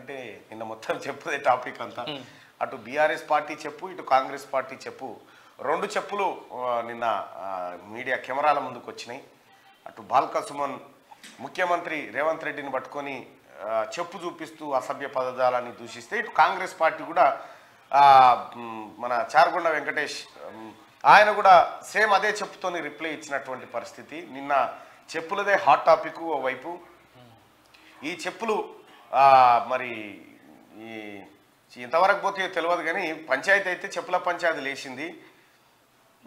ఎందుకంటే నిన్న మొత్తం చెప్పుదే టాపిక్ అంతా. అటు బీఆర్ఎస్ పార్టీ చెప్పు, ఇటు కాంగ్రెస్ పార్టీ చెప్పు, రెండు చెప్పులు నిన్న మీడియా కెమెరాల ముందుకు వచ్చినాయి. అటు బాల్క సుమన్ ముఖ్యమంత్రి రేవంత్ రెడ్డిని పట్టుకొని చెప్పు చూపిస్తూ అసభ్య పదజాలాన్ని దూషిస్తే, ఇటు కాంగ్రెస్ పార్టీ కూడా మన చార్గొండ వెంకటేష్ ఆయన కూడా సేమ్ అదే చెప్పుతోని రిప్లై ఇచ్చినటువంటి పరిస్థితి. నిన్న చెప్పులదే హాట్ టాపిక్ ఓవైపు. ఈ చెప్పులు మరి ఈ ఇంతవరకు పోతే తెలియదు కానీ పంచాయతీ అయితే చెప్పుల పంచాయతీ లేచింది.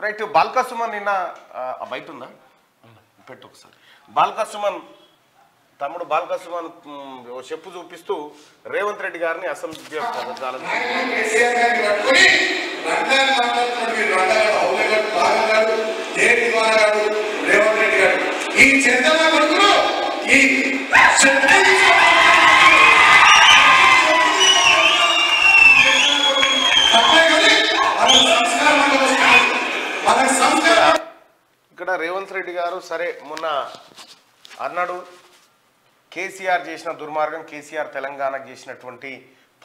రైట్. బాల్క సుమన్ నిన్న బయట ఉందా పెట్టు ఒకసారి. బాల్క సుమన్ తమ్ముడు బాల్క సుమన్ చెప్పు చూపిస్తూ రేవంత్ రెడ్డి గారిని అసలు ఇక్కడ రేవంత్ రెడ్డి గారు సరే మొన్న అన్నాడు కేసీఆర్ చేసిన దుర్మార్గం, కేసీఆర్ తెలంగాణకు చేసినటువంటి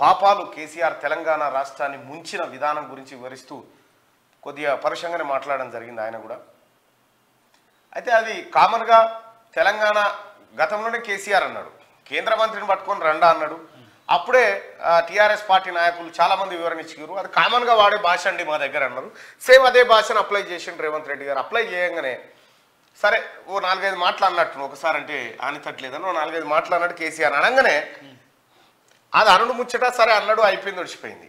పాపాలు, కేసీఆర్ తెలంగాణ రాష్ట్రాన్ని ముంచిన విధానం గురించి వివరిస్తూ కొద్దిగా పరుషంగానే మాట్లాడడం జరిగింది ఆయన కూడా. అయితే అది కామన్గా తెలంగాణ గతంలోనే కేసీఆర్ అన్నాడు, కేంద్ర మంత్రిని పట్టుకొని రండా అన్నాడు. అప్పుడే టీఆర్ఎస్ పార్టీ నాయకులు చాలామంది వివరణ ఇచ్చారు. అది కామన్గా వాడే భాష అండి మా దగ్గర అన్నారు. సేమ్ అదే భాషను అప్లై చేసిండు రేవంత్ రెడ్డి గారు. అప్లై చేయగానే సరే ఓ 4-5 మాటలు అన్నట్టు, ఒకసారి అంటే ఆనితట్లేదని ఓ 4-5 మాటలు అన్నాడు కేసీఆర్. అనగానే అది అరుణ్ ముచ్చట సరే అన్నాడు, అయిపోయింది, వచ్చిపోయింది.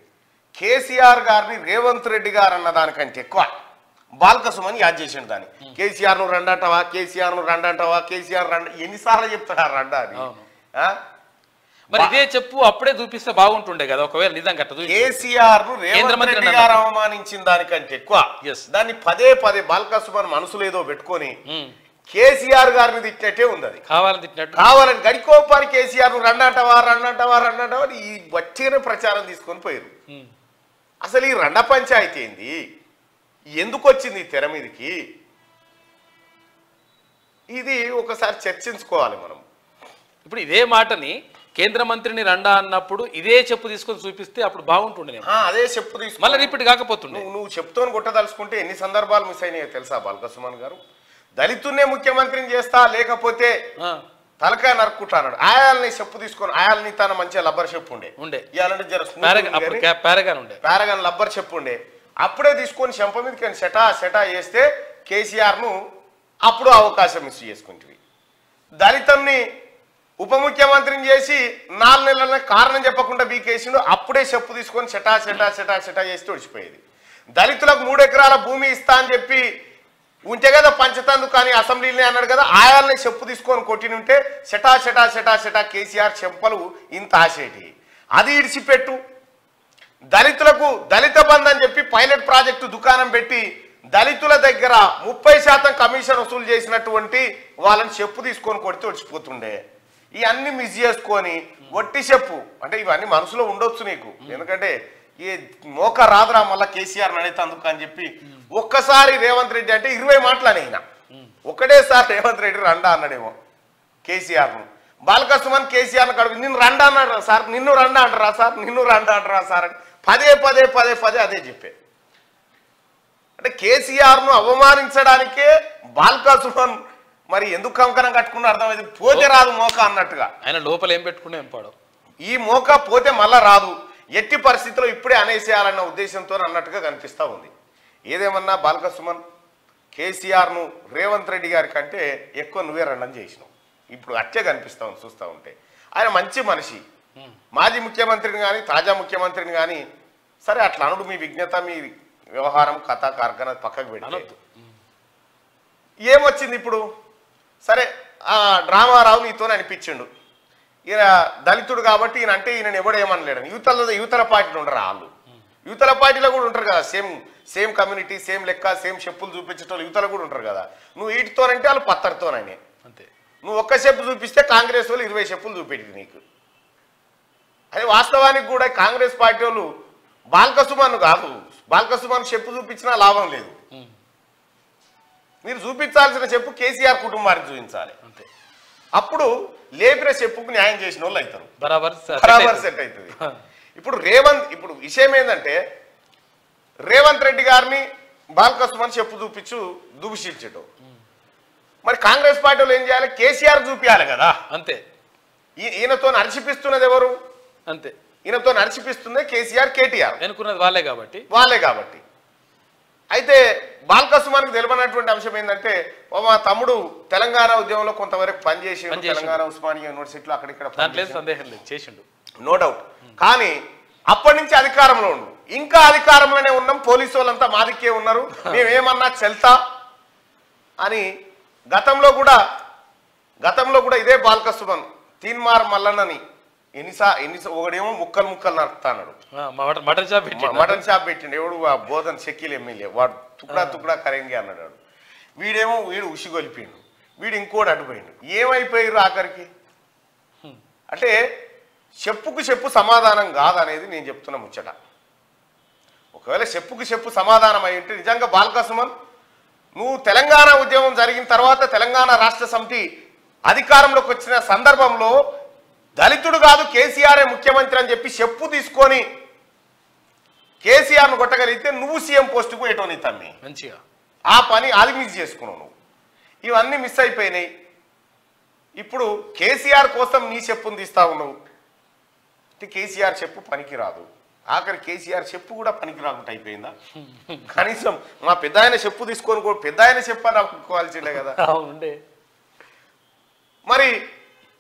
కేసీఆర్ గారిని రేవంత్ రెడ్డి గారు అన్న దానికంటే ఎక్కువ బాల్క సుమన్ యాద్ చేసిండు దాన్ని. కేసీఆర్ నువ్వు రండంటావా, కేసీఆర్ నువ్వు రండంటావా, కేసీఆర్ రండ ఎన్నిసార్లు చెప్తాడు రండ అని. మరి ఇదే చెప్పు అప్పుడే చూపిస్తే బాగుంటుండే కదా, ఒకవేళ నిజంగా కేసీఆర్ ను రేవంత్ రెడ్డి గారు అవమానించిన దానికంటే ఎక్కువ దాన్ని పదే పదే బాల్క సుమన్ మనసులో ఏదో పెట్టుకొని కేసీఆర్ గారిని తిట్టినట్టే ఉంది. అది కావాలని తిట్టినట్టు, కావాలని గడికోపారి కేసీఆర్ ను రండంటావా రండంటావా రండంటావా ఈ వట్టిగానే ప్రచారం తీసుకొని పోయారు. అసలు ఈ రండ పంచాయతీ ఏంది, ఎందుకు వచ్చింది తెర మీదకి, ఇది ఒకసారి చర్చించుకోవాలి మనం. ఇప్పుడు ఇదే మాటని కేంద్ర మంత్రిని రండా అన్నప్పుడు ఇదే చెప్పు తీసుకొని చూపిస్తే అప్పుడు బాగుంటుండే. అదే చెప్పు తీసుకు మళ్ళీ రిపీట్ కాకపోతుండే. నువ్వు చెప్తోని కొట్టదలుచుకుంటే ఎన్ని సందర్భాలు మిస్ అయినాయో తెలుసా బాల్క సుమన్ గారు? దళితున్నే ముఖ్యమంత్రిని చేస్తా, లేకపోతే తలకాయ నరుక్కుంటా అన్నాడు. ఆయాలని చెప్పు తీసుకొని, ఆయాలని తన మంచిగా లబ్బర్ చెప్పు ఉండే పారగాన్ లబ్బర్ చెప్పు ఉండే, అప్పుడే తీసుకొని చెంప మీదకి సెటా వేస్తే కేసీఆర్ ను అప్పుడు అవకాశం మిస్ చేసుకుంటుంది. దళితుల్ని ఉప ముఖ్యమంత్రిని చేసి 4 నెలల కారణం చెప్పకుండా బీకేసిండు, అప్పుడే చెప్పు తీసుకొని సెటా చేస్తే ఒడిచిపోయేది. దళితులకు 3 ఎకరాల భూమి ఇస్తా అని చెప్పి ఉంటే కదా పంచతందు, కానీ అసెంబ్లీలోనే అన్నాడు కదా, ఆయాలని చెప్పు తీసుకొని కొట్టినుంటే సెటా కేసీఆర్ చెంపలు ఇంత ఆసేటి. అది ఇడిచిపెట్టు. దళితులకు దళిత బంధు అని చెప్పి పైలట్ ప్రాజెక్టు దుకాణం పెట్టి దళితుల దగ్గర 30% కమిషన్ వసూలు చేసినటువంటి వాళ్ళని చెప్పు తీసుకొని కొడితే వచ్చిపోతుండే. ఇవన్నీ మిస్ చేసుకొని వట్టి చెప్పు అంటే ఇవన్నీ మనసులో ఉండొచ్చు నీకు, ఎందుకంటే ఈ మోక రాదురా మళ్ళీ కేసీఆర్ నడేతందుకు అని చెప్పి ఒక్కసారి రేవంత్ రెడ్డి అంటే 20 మాటలు అయినా ఒకటేసారి రేవంత్ రెడ్డి రండా అన్నాడేమో కేసీఆర్ను. బాల్క సుమన్ కేసీఆర్ను కడుగు నిన్ను రండా అన్నాడు సార్, నిన్ను రండా అంటారా సార్, నిన్ను రండా అంటారా సార్ అని పదే అదే చెప్పే. అంటే కేసీఆర్ను అవమానించడానికే బాల్క సుమన్ మరి ఎందుకు కంకణం కట్టుకున్నా అర్థమైంది. పోతే రాదు మోక అన్నట్టుగా ఆయన లోపల ఏం పెట్టుకునే ఎంపాడు, ఈ మోక పోతే మళ్ళా రాదు, ఎట్టి పరిస్థితిలో ఇప్పుడే అనేసేయాలన్న ఉద్దేశంతో అన్నట్టుగా కనిపిస్తూ ఉంది. ఏదేమన్నా బాల్క సుమన్ కేసీఆర్ను రేవంత్ రెడ్డి గారి కంటే ఎక్కువ నువ్వే రండం చేసినావు. ఇప్పుడు అట్టే కనిపిస్తా ఉంది చూస్తూ ఉంటే. ఆయన మంచి మనిషి, మాజీ ముఖ్యమంత్రిని కానీ తాజా ముఖ్యమంత్రిని కానీ సరే అట్లా అనుడు, మీ విజ్ఞత మీ వ్యవహారం కథ కార్ఖాన పక్కకు పెట్టి ఏమొచ్చింది ఇప్పుడు? సరే డ్రామారావు నీతో అనిపించిండు, ఈయన దళితుడు కాబట్టి ఈయన అంటే ఈయన ఎవడేమనలేడని. యువతల పార్టీలు ఉండరు వాళ్ళు, యువతల పార్టీలో కూడా ఉంటారు కదా, సేమ్ కమ్యూనిటీ, సేమ్ లెక్క, సేమ్ చెప్పులు చూపించడం యువతలు కూడా ఉంటారు కదా. నువ్వు వీటితోనంటే వాళ్ళు పత్తడితోనని అంతే. నువ్వు ఒక్క చెప్పు చూపిస్తే కాంగ్రెస్ వాళ్ళు 20 చెప్పులు చూపెట్టి నీకు. అది వాస్తవానికి కూడా కాంగ్రెస్ పార్టీ వాళ్ళు బాల్క సుమన్ కాదు, బాల్క సుమన్ చెప్పు చూపించినా లాభం లేదు. మీరు చూపించాల్సిన చెప్పు కేసీఆర్ కుటుంబానికి చూపించాలి అంతే. అప్పుడు లేపిన చెప్పుకు న్యాయం చేసిన వాళ్ళు అవుతారు, బరాబర్ బరాబర్ సెట్ అవుతుంది. ఇప్పుడు విషయం ఏంటంటే రేవంత్ రెడ్డి గారిని బాలకృష్ణ చెప్పు చూపించు దూషించడం. మరి కాంగ్రెస్ పార్టీ వాళ్ళు ఏం చేయాలి? కేసీఆర్ చూపించాలి కదా. అంతే. ఈయనతో నడిచిపిస్తున్నది ఎవరు? అంతే. ఈయనతో నడిచిపిస్తుంది కేసీఆర్, కేటీఆర్ అనుకున్నది వాళ్ళే కాబట్టి. అయితే బాలకృష్ణకి తెలియనటువంటి అంశం ఏంటంటే మా తమ్ముడు తెలంగాణ ఉద్యమంలో కొంతవరకు పనిచేసి తెలంగాణ ఉస్మానియా యూనివర్సిటీలో అక్కడిక్కడ సందేహం లేదు చేసిండు, నో డౌట్. కానీ అప్పటి నుంచి అధికారంలో ఉండు, ఇంకా అధికారంలోనే ఉన్నాం, పోలీసు వాళ్ళంతా మాదికే ఉన్నారు, మేమేమన్నా చెల్తా అని గతంలో కూడా ఇదే బాలకృష్ణ తీన్మార్ మల్లన్నని ఒకడేమో ముక్కలు నడుపుతాడు, మటన్ షాప్ పెట్టిండు. ఎవడు బోధన్ షకీల్ ఎమ్మెల్యే, వాడు తుక్డా కరెంగి అన్నాడు. వీడు ఉసిగొలిపిండు, వీడు ఇంకోటి అడ్డుపోయిండు. ఏమైపోయారు ఆఖరికి? అంటే చెప్పుకు చెప్పు సమాధానం కాదనేది నేను చెప్తున్న ముచ్చట. ఒకవేళ చెప్పుకు చెప్పు సమాధానం అయి ఉంటే నిజంగా బాలకృష్ణ నువ్వు తెలంగాణ ఉద్యమం జరిగిన తర్వాత తెలంగాణ రాష్ట్ర సమితి అధికారంలోకి వచ్చిన సందర్భంలో దళితుడు కాదు కేసీఆర్ ముఖ్యమంత్రి అని చెప్పి చెప్పు తీసుకొని కేసీఆర్ను కొట్టగలిగితే నువ్వు సీఎం పోస్టుకు ఎటోని తమ్మి మంచిగా ఆ పని అది మిస్ చేసుకున్నావు నువ్వు. ఇవన్నీ మిస్ అయిపోయినాయి. ఇప్పుడు కేసీఆర్ కోసం నీ చెప్పును తీస్తా ఉన్నావు. కేసీఆర్ చెప్పు పనికి రాదు, ఆఖరి కేసీఆర్ చెప్పు కూడా పనికి రాకుండా అయిపోయిందా? కనీసం మా పెద్ద ఆయన చెప్పు తీసుకొని కూడా పెద్ద ఆయన చెప్పని అనుకోవాల్సిందే కదా. మరి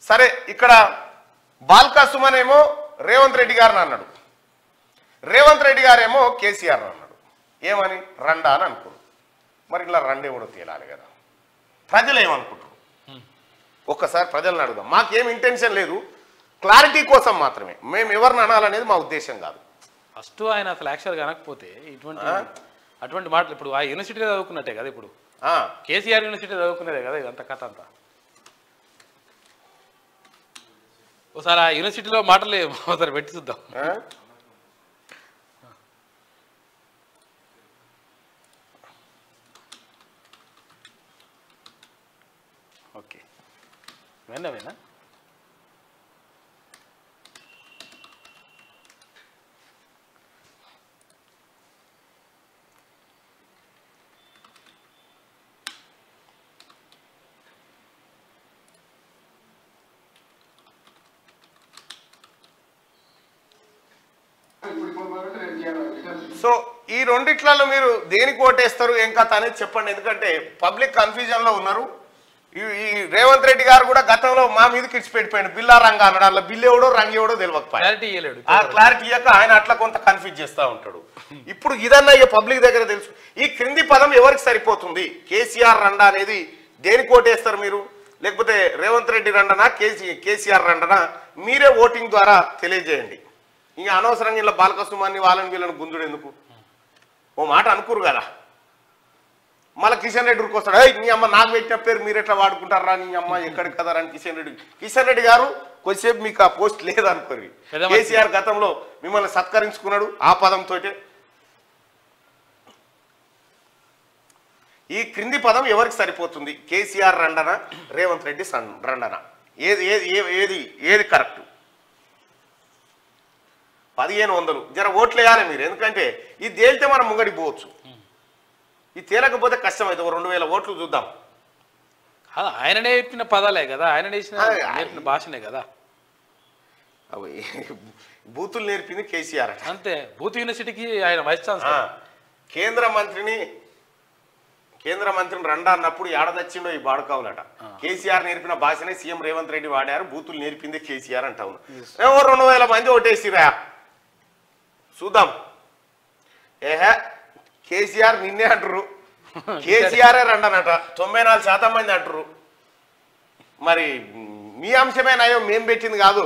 సరే, ఇక్కడ బాల్కసుమనేమో రేవంత్ రెడ్డి గారిని అన్నాడు, రేవంత్ రెడ్డి గారేమో కేసీఆర్ అన్నాడు. ఏమని? రండా అని అనుకున్నాడు. మరి ఇలా రండే కూడా తేలాలి కదా. ప్రజలు ఏమనుకుంటారు ఒక్కసారి ప్రజలను అడుగుదాం. మాకేం ఇంటెన్షన్ లేదు, క్లారిటీ కోసం మాత్రమే. మేము ఎవరిని అనాలనేది మా ఉద్దేశం కాదు. ఫస్ట్ ఆయన అసలు యాక్చువల్గా అనకపోతే అటువంటి మాటలు ఇప్పుడు ఆ యూనివర్సిటీలో చదువుకున్నట్టే కదా. ఇప్పుడు కేసీఆర్ యూనివర్సిటీలో చదువుకున్నదే కదా ఇదంతా కథ అంతా. ఒకసారి ఆ యూనివర్సిటీలో మాటలు ఒకసారి పెట్టి చూద్దాం. ఓకే, విన్నావేనా? సో ఈ రెండిట్లలో మీరు దేనికి ఓటేస్తారు ఏం కథ అనేది చెప్పండి. ఎందుకంటే పబ్లిక్ కన్ఫ్యూజన్ లో ఉన్నారు. ఈ రేవంత్ రెడ్డి గారు కూడా గతంలో మా మీద కిడ్స్ పెట్టిపోయాడు, బిల్లా రంగ అన్నాడు. అలా బిల్లు ఎవడో రంగు ఎవడో తెలియకపోయాడు. ఆ క్లారిటీ ఇయ్యక ఆయన అట్లా కొంత కన్ఫ్యూజ్ చేస్తూ ఉంటాడు. ఇప్పుడు ఇదన్నా పబ్లిక్ దగ్గర తెలుసు. ఈ క్రింది పదం ఎవరికి సరిపోతుంది? కేసీఆర్ రండా అనేది దేనికి ఓటేస్తారు మీరు? లేకపోతే రేవంత్ రెడ్డి రండనా కేసీఆర్ రండనా? మీరే ఓటింగ్ ద్వారా తెలియజేయండి. ఇంకా అనవసరంగా ఇలా బాలకృష్ణాన్ని వాళ్ళని వీళ్ళని గుంజుడు ఎందుకు? ఓ మాట అనుకురు కదా. మళ్ళీ కిషన్ రెడ్డి ఉరికొస్తాడు, నీ అమ్మ నాకు పెట్టిన పేరు మీరు ఎట్లా వాడుకుంటారా, నీ అమ్మ ఎక్కడికి కదా అని కిషన్ రెడ్డి గారు కొద్దిసేపు మీకు ఆ పోస్ట్ లేదనుకోరు. కేసీఆర్ గతంలో మిమ్మల్ని సత్కరించుకున్నాడు ఆ పదంతో. ఈ క్రింది పదం ఎవరికి సరిపోతుంది? కేసీఆర్ రండనా రేవంత్ రెడ్డి రండనా? ఏది కరెక్ట్? 1500 జర ఓట్లు వేయాలి మీరు. ఎందుకంటే ఇది తేలితే మనం ముంగడికి పోవచ్చు. ఇది తేలకపోతే కష్టమైతే 2000 ఓట్లు చూద్దాం. ఆయన నేర్పిన పదాలే కదా, ఆయన నేర్పిన భాషనే కదా. బూతులు నేర్పింది కేసీఆర్ అంతే. బూత్ యూనివర్సిటీకి ఆయన వైస్ ఛాన్సలర్. కేంద్ర మంత్రిని రండా అన్నప్పుడు ఏడదచ్చిండో ఈ బాడుకావులట. కేసీఆర్ నేర్పిన భాషనే సీఎం రేవంత్ రెడ్డి వాడారు, బూతులు నేర్పింది కేసీఆర్ అంటా ఉన్నా. 2000 మంది ఓటేసిరా చూద్దాం. కేసీఆర్ నిన్నే అంటారు, కేసీఆరే రండనట 94% మంది అంటారు. మరి మీ అంశమేనాయో మేం పెట్టింది కాదు,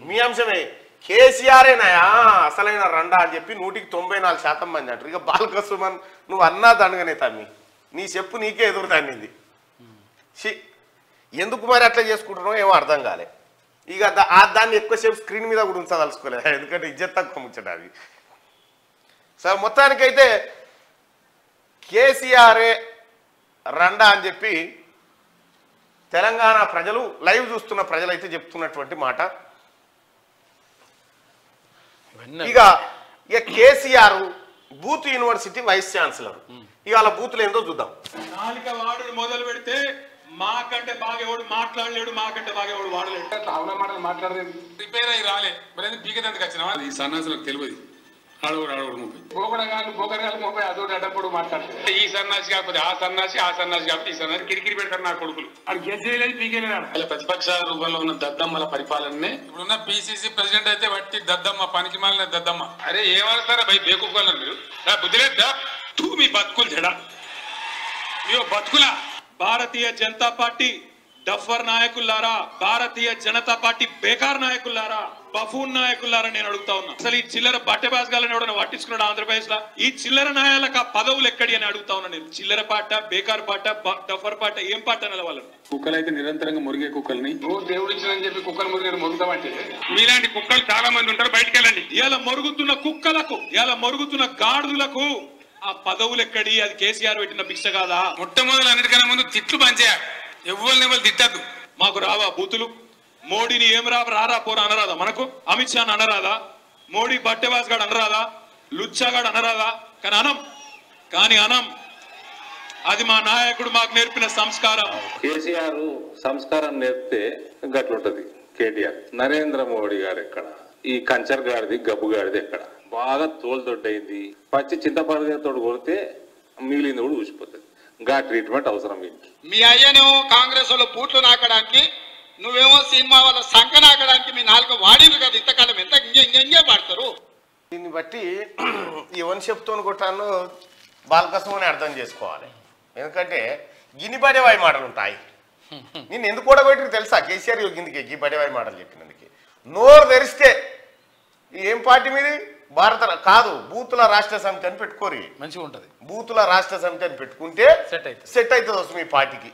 మీ అంశమే. కేసీఆరేనాయా అసలైన రండా అని చెప్పి 194% మంది అంటారు. ఇక బాలకృష్ణ నువ్వు అన్నా దండగానే తమ్మి, నీ చెప్పు నీకే ఎదురు తండింది. ఎందుకు మరి అట్లా చేసుకుంటున్నావు ఏమో అర్థం కాలే. ఇక దాన్ని ఎక్కువసేపు స్క్రీన్ మీద కూడా ఉంచదలుచుకోలేదు, ఎందుకంటే ఇజ్జత్ తక్కువ ముచ్చట అది. సార్ మొత్తానికైతే కేసీఆరే రండా అని చెప్పి తెలంగాణ ప్రజలు లైవ్ చూస్తున్న ప్రజలైతే చెప్తున్నటువంటి మాట. ఇక KCR booth university vice chancellor, ఇవాళ బూతులు ఏందో చూద్దాం. వాడు మొదలు పెడితే మాకంటే బాగా ఎవడు మాట్లాడలేడు, మాకంటే బాగా ఎవడు వాడలేడు. అవునా మాటలు మాట్లాడలేదు, ప్రిపేర్ అయ్యి రాలే, మరి పీకెందుకు వచ్చినా ఈ సన్నాసులకు తెలియదు. ఆడవాడు 30 బోకరగాలు 30 అదోటి అడ్డప్పుడు మాట్లాడతారు. ఈ సన్నాసి కాకపోతే ఆ సన్నాసి కాకపోతే ఈ సన్నాసి కిరికిరి పెడతారు నా కొడుకులు. అది గెలిచేయలేదు, పీకేలేదు. అలా ప్రతిపక్ష రూపంలో ఉన్న దద్దమ్మల పరిపాలననే ఇప్పుడున్న పిసిసి ప్రెసిడెంట్ అయితే వట్టి దద్దమ్మ, పనికి మాలిన దద్దమ్మ. అరే ఏమవుతారా భయ్ బేకూకోవాలని మీరు బుద్ధిలేద్దా మీ బతుకులు చెడా ఇయో బతుకులా. భారతీయ జనతా పార్టీ డఫర్ నాయకులారా, భారతీయ జనతా పార్టీ బేకార్ నాయకులారా, బఫూన్ నాయకులారా నేను అడుగుతా ఉన్నా. అసలు ఈ చిల్లర బట్టెబాస్గాలని ఎవడన్నా పట్టించుకున్నాడు ఆంధ్రప్రదేశ్ లో? ఈ చిల్లర నాయాలకు ఆ పదవులు ఎక్కడి అని అడుగుతా ఉన్నా నేను. చిల్లర పాట, బేకార్ పాట, డఫర్ పాట, ఏం పాట అనాలి వాళ్ళని? కుక్కలు అయితే నిరంతరంగా మురిగే కుక్కల్ని నువ్వు దేవుడు ఇచ్చిన చెప్పి కుక్కలు మురిగే మొరుగుతామంటే మీలాంటి కుక్కలు చాలా మంది ఉంటారు, బయటకు వెళ్ళండి. ఇలా మొరుగుతున్న కుక్కలకు, ఇలా మొరుగుతున్న గాడిదలకు ఆ పదవులు ఎక్కడి? అది కేసీఆర్ పెట్టిన భిక్ష కాదా? మొట్టమొదటి అన్నిటికన్నా ముందు తిట్లు పనిచేయాలి. ఎవరు తిట్టద్దు. మాకు రావా బూతులు? మోడీని ఏం రారా పోరా అనరాదా? మనకు అమిత్ షాని అనరాదా? మోడీ బట్టెవాస్ గాడు అనరాదా? లుచ్చాగాడు అనరాదా? కానీ అనం అది మా నాయకుడు మాకు నేర్పిన సంస్కారం. కేసీఆర్ సంస్కారం నేర్పితే గట్లుంటది. కేటీఆర్ నరేంద్ర మోడీ గారు ఎక్కడ? ఈ కంచర్ గాడిది, గబ్బు గాడిది ఎక్కడ? బాగా తోలుతొడ్డైంది, పచ్చి చింతపండుతో కొడితే మిగిలింది కూడా ఊసిపోతుంది. గా ట్రీట్మెంట్ అవసరం. వీటికి మీ అయ్యనేమో కాంగ్రెస్ వాళ్ళ బూట్లు నాకడానికి, నువ్వేమో సినిమా వాళ్ళ సంఖ నాకడానికి మీ నాలుగు వాడినరు కదా ఇంతకాలం. ఎంత ఇంకే పాడతారు? దీన్ని బట్టి ఎవరిని చెప్తూని కొట్టాను బాలకసం అని అర్థం చేసుకోవాలి. ఎందుకంటే గిన్ని బడేవాయి మాటలు ఉంటాయి. నేను ఎందుకు కూడా కొట్టి తెలుసా? కేసీఆర్ గిన్నికి గీ బడేవాయి మాటలు చెప్పినందుకు నోరు తెరిస్తే ఏం పార్టీ మీది? భారత కాదు, బూతుల రాష్ట్ర సమితి అని పెట్టుకోరు. మంచిగా ఉంటుంది. బూతుల రాష్ట్ర సమితి అని పెట్టుకుంటే సెట్ అవుతుంది మీ పార్టీకి.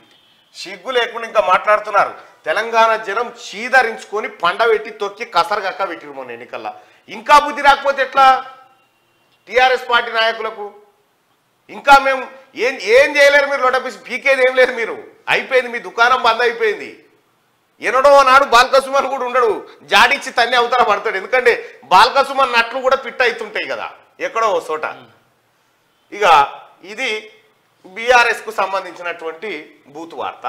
సిగ్గు లేకుండా ఇంకా మాట్లాడుతున్నారు. తెలంగాణ జనం చీదరించుకొని పండబెట్టి తొక్కి కసరగక్క పెట్టిరు మొన్న ఎన్నికల్లో. ఇంకా బుద్ధి రాకపోతే ఎట్లా? టీఆర్ఎస్ పార్టీ నాయకులకు ఇంకా మేము ఏం చేయలేరు. మీరు లోటపీసి పీకేది ఏం లేదు. మీరు అయిపోయింది, మీ దుకాణం బంద్ అయిపోయింది. ఎన్నడో నాడు బాల్కసుమన్ కూడా ఉండడు, జాడిచ్చి తన్ని అవతల పడతాడు. ఎందుకంటే బాల్కసుమన్ నట్లు కూడా పిట్ అవుతుంటాయి కదా ఎక్కడో చోట. ఇక ఇది బీఆర్ఎస్ కు సంబంధించినటువంటి బూత్ వార్త.